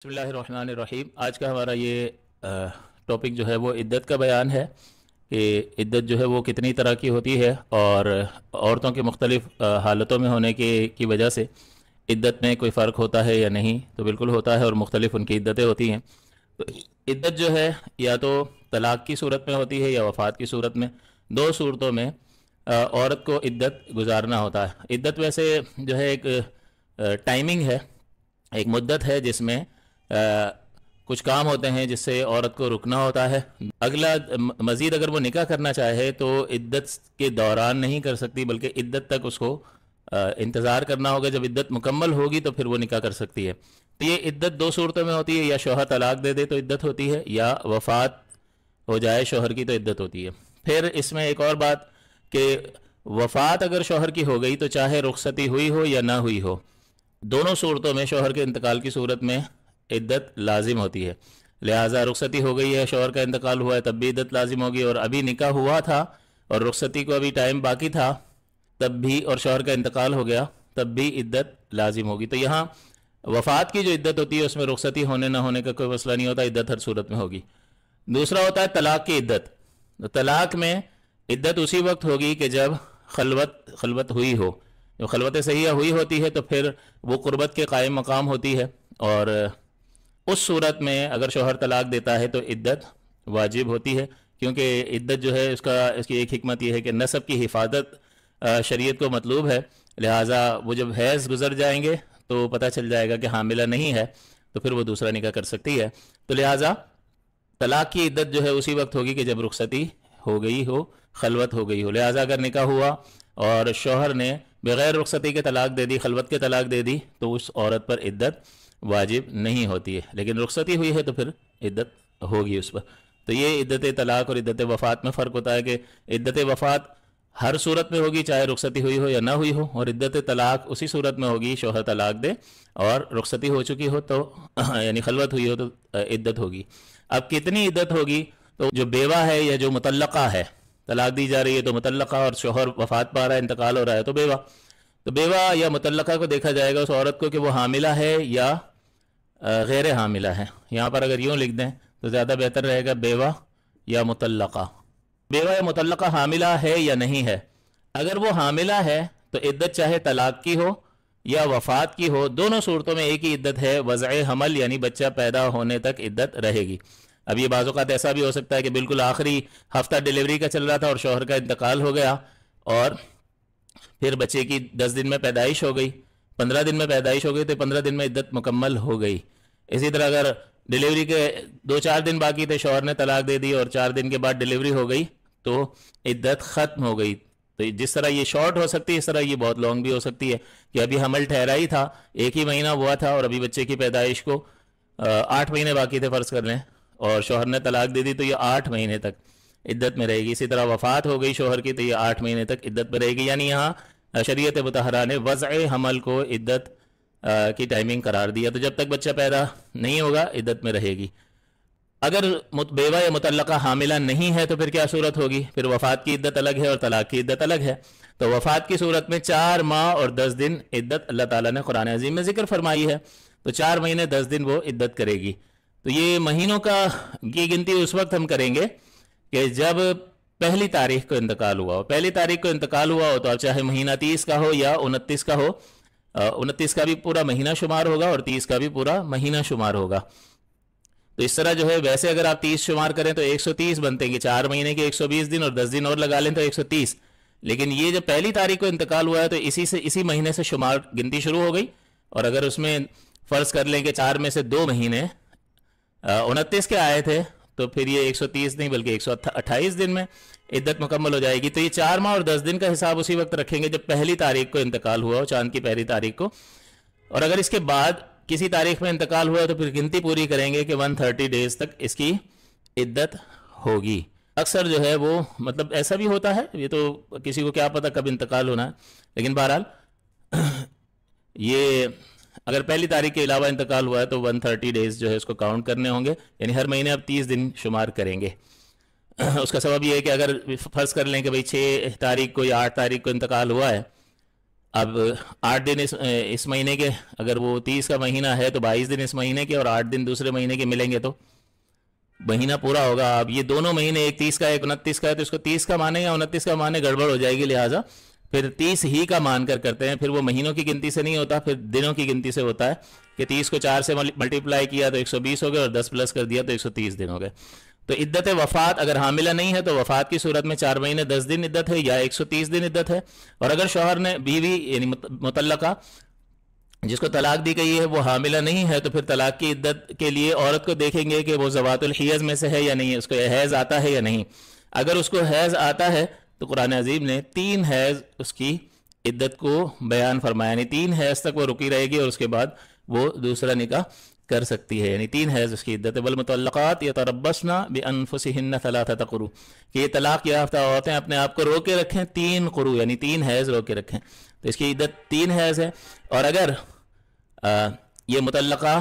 बिस्मिल्लाहिर्रहमानिर्रहीम। आज का हमारा ये टॉपिक जो है वो इद्दत का बयान है कि इद्दत जो है वो कितनी तरह की होती है और औरतों के मुख्तलिफ हालतों में होने की वजह से इद्दत में कोई फ़र्क होता है या नहीं। तो बिल्कुल होता है और मुख्तलिफ उनकी इद्दतें होती हैं। तो इद्दत जो है या तो तलाक़ की सूरत में होती है या वफ़ात की सूरत में। दो सूरतों में औरत को इद्दत गुजारना होता है। इद्दत वैसे जो है एक टाइमिंग है, एक मुद्दत है जिसमें कुछ काम होते हैं जिससे औरत को रुकना होता है। अगला मज़ीद अगर वो निकाह करना चाहे तो इद्दत के दौरान नहीं कर सकती, बल्कि इद्दत तक उसको इंतज़ार करना होगा। जब इद्दत मुकम्मल होगी तो फिर वो निकाह कर सकती है। तो ये इद्दत दो सूरतों में होती है, या शौहर तलाक दे दे तो इद्दत होती है, या वफ़ात हो जाए शौहर की तो इद्दत होती है। फिर इसमें एक और बात कि वफ़ात अगर शौहर की हो गई तो चाहे रुखसती हुई हो या ना हुई हो, दोनों सूरतों में शौहर के इंतकाल की सूरत में इद्दत लाजिम होती है। लिहाजा रुखसती हो गई है, शौहर का इंतकाल हुआ है, तब भी इद्दत लाजिम होगी, और अभी निकाह हुआ था और रुखसती को अभी टाइम बाकी था तब भी, और शौहर का इंतकाल हो गया तब भी इद्दत लाजिम होगी। तो यहाँ वफ़ात की जो इद्दत होती है उसमें रुखसती होने ना होने का कोई मसला नहीं होता, इद्दत हर सूरत में होगी। दूसरा होता है तलाक की इद्दत। तो तलाक में इद्दत उसी वक्त होगी कि जब खलवत हुई हो। जो खलवत सहिया हुई होती है तो फिर वो कुर्बत के कायम मकाम होती है, और उस सूरत में अगर शौहर तलाक देता है तो इद्दत वाजिब होती है, क्योंकि इद्दत जो है इसकी एक हिकमत यह है कि नसब की हिफाजत शरीयत को मतलूब है। लिहाजा वो जब हैज़ गुजर जाएंगे तो पता चल जाएगा कि हामिला नहीं है, तो फिर वो दूसरा निकाह कर सकती है। तो लिहाजा तलाक की इद्दत जो है उसी वक्त होगी कि जब रुखसती हो गई हो, खलवत हो गई हो। लिहाजा अगर निकाह हुआ और शौहर ने बग़ैर रुखसती के तलाक दे दी, खलवत के तलाक दे दी, तो उस औरत पर इद्दत वाजिब नहीं होती है। लेकिन रुखसती हुई है तो फिर इद्दत होगी उस पर। तो ये इद्दत तलाक और इद्दत वफ़ात में फ़र्क होता है कि इद्दत वफ़ात हर सूरत में होगी, चाहे रुखसती हुई हो या ना हुई हो, और इद्दत तलाक उसी सूरत में होगी शौहर तलाक दे और रुखसती हो चुकी हो तो यानी खलवत हुई हो तो इद्दत होगी। अब कितनी इद्दत होगी? तो जो बेवा है या जो मुतल्लक़ा है, तलाक दी जा रही है तो मुतल्लक़ा, और शौहर वफ़ात पा रहा है, इंतकाल हो रहा है, तो बेवा। तो बेवा या मुतल्लक़ा को देखा जाएगा उस औरत को कि वो हामिला है या गैर हामिला है। यहाँ पर अगर यूँ लिख दें तो ज़्यादा बेहतर रहेगा, बेवा या मुतल्लक़ा। बेवा या मुतल्लक़ा हामिला है या नहीं है। अगर वो हामिला है तो इद्दत चाहे तलाक की हो या वफ़ात की हो, दोनों सूरतों में एक ही इद्दत है, वज़अ हमल यानी बच्चा पैदा होने तक इद्दत रहेगी। अब ये बाज़-औक़ात ऐसा भी हो सकता है कि बिल्कुल आखिरी हफ्ता डिलीवरी का चल रहा था और शौहर का इंतकाल हो गया, और फिर बच्चे की 10 दिन में पैदाइश हो गई, 15 दिन में पैदाइश हो गई, तो 15 दिन में इद्दत मुकम्मल हो गई। इसी तरह अगर डिलीवरी के 2-4 दिन बाकी थे, शौहर ने तलाक दे दी और 4 दिन के बाद डिलीवरी हो गई, तो इद्दत ख़त्म हो गई। तो जिस तरह ये शॉर्ट हो सकती है, इस तरह ये बहुत लॉन्ग भी हो सकती है कि अभी हमल ठहरा ही था, एक ही महीना हुआ था और अभी बच्चे की पैदाइश को 8 महीने बाकी थे फ़र्ज़ कर लें, और शौहर ने तलाक दे दी, तो ये 8 महीने तक इद्दत में रहेगी। इसी तरह वफ़ात हो गई शौहर की तो ये 8 महीने तक इद्दत में रहेगी। यानी यहाँ शरीयत मुतहरा ने वज़अ हमल को इद्दत की टाइमिंग करार दिया। तो जब तक बच्चा पैदा नहीं होगा इद्दत में रहेगी। अगर बेवा या मुतल्लक़ा हामिला नहीं है तो फिर क्या सूरत होगी? फिर वफ़ात की इद्दत अलग है और तलाक की इद्दत अलग है। तो वफ़ात की सूरत में 4 माह और 10 दिन इद्दत अल्लाह ताला ने कुरान अज़ीम में ज़िक्र फरमाई है। तो 4 महीने 10 दिन वो इद्दत करेगी। तो ये महीनों की गिनती उस वक्त हम करेंगे कि जब पहली तारीख को इंतकाल हुआ हो। पहली तारीख को इंतकाल हुआ हो तो अब चाहे महीना 30 का हो या 29 का हो, 29 का भी पूरा महीना शुमार होगा और 30 का भी पूरा महीना शुमार होगा। तो इस तरह जो है, वैसे अगर आप 30 शुमार करें तो 130 बनते हैं कि 4 महीने के 120 दिन और 10 दिन और लगा लें तो 130। लेकिन ये जब पहली तारीख को इंतकाल हुआ है तो इसी महीने से शुमार गिनती शुरू हो गई। और अगर उसमें फ़र्ज़ कर लें कि 4 में से 2 महीने 29 के आए थे तो फिर ये 130 नहीं बल्कि 128 दिन में इद्दत मुकम्मल हो जाएगी। तो ये 4 माह और 10 दिन का हिसाब उसी वक्त रखेंगे जब पहली तारीख को इंतकाल हुआ हो, चांद की पहली तारीख को। और अगर इसके बाद किसी तारीख में इंतकाल हुआ तो फिर गिनती पूरी करेंगे कि 130 डेज तक इसकी इद्दत होगी। अक्सर जो है वो मतलब ऐसा भी होता है, ये तो किसी को क्या पता कब इंतकाल होना है, लेकिन बहरहाल ये अगर पहली तारीख के अलावा इंतकाल हुआ है तो 130 डेज जो है उसको काउंट करने होंगे, यानी हर महीने अब 30 दिन शुमार करेंगे। उसका सबब ये है कि अगर फ़र्ज़ कर लें कि भाई 6 तारीख को या 8 तारीख को इंतकाल हुआ है اب 8 دن اس مہینے کے، اگر وہ 30 کا مہینہ ہے تو 22 دن اس مہینے کے اور 8 دن دوسرے مہینے کے ملیں گے تو مہینہ پورا ہوگا. اب یہ دونوں مہینے ایک 30 کا ایک 29 کا ہے تو اس کو 30 کا مانے یا 29 کا مانے گڑبڑ ہو جائے گی، لہٰذا پھر 30 ہی کا مان کر کرتے ہیں. پھر وہ مہینوں کی گنتی سے نہیں ہوتا، پھر دنوں کی گنتی سے ہوتا ہے کہ 30 کو 4 سے ملٹیپلائی کیا تو 120 ہو گئے اور 10 پلس کر دیا تو 130 دن ہو گئے. تو عدت وفات اگر حاملہ نہیں ہے تو وفات کی صورت میں 4 مہینے 10 دن عدت ہے یا 130 دن عدت ہے. اور اگر شوہر نے بیوی یعنی مطلقہ جس کو طلاق دی گئی ہے وہ حاملہ نہیں ہے تو پھر طلاق کی عدت کے لیے عورت کو دیکھیں گے کہ وہ ذوات الحیض میں سے ہے یا نہیں، اس کو حیض آتا ہے یا نہیں. اگر اس کو حیض آتا ہے تو قرآن عظیم نے 3 حیض اس کی عدت کو بیان فرمایا، یعنی 3 حیض تک وہ رکی رہے گی اور اس کے بعد وہ دوسرا نکاح کر سکتی ہے، یعنی 3 حیض اس کی عدت ہے. والمطلقات یتربصن بانفسہن 3 قروء، کہ یہ طلاق یافتہ عورتیں اپنے آپ کو روکے رکھیں 3 قروء یعنی 3 حیض روکے رکھیں. تو اس کی عدت 3 حیض ہے. اور اگر یہ مطلقہ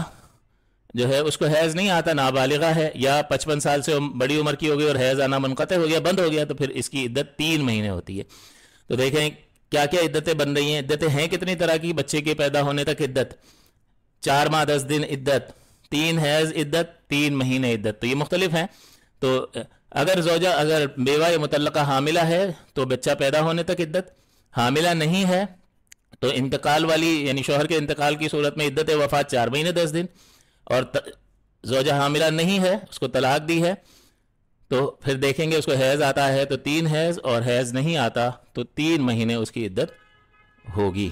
جو ہے اس کو حیض نہیں آتا، نابالغہ ہے یا 55 سال سے بڑی عمر کی ہو گئی اور حیض آنا منقطع ہو گیا، بند ہو گیا، تو پھر اس کی عدت 3 مہینے ہوتی ہے. تو دیکھیں کیا کیا عدتیں بن رہی ہیں. عدتیں ہیں کتنی طرح کی؟ بچے کے پیدا ہونے تک عدت، 4 ماہ 10 دن عدت، 3 حیض عدت، 3 مہینے عدت. تو یہ مختلف ہیں. تو اگر زوجہ اگر بیوہ یا مطلقہ حاملہ ہے تو بچہ پیدا ہونے تک عدت، حاملہ نہیں ہے تو انتقال والی یعنی شوہر کے انتقال کی صورت میں عدت وفات 4 مہینے 10 دن. اور زوجہ حاملہ نہیں ہے، اس کو طلاق دی ہے، تو پھر دیکھیں گے اس کو حیض آتا ہے تو 3 حیض، اور حیض نہیں آتا تو 3 مہینے اس کی عدت ہوگی.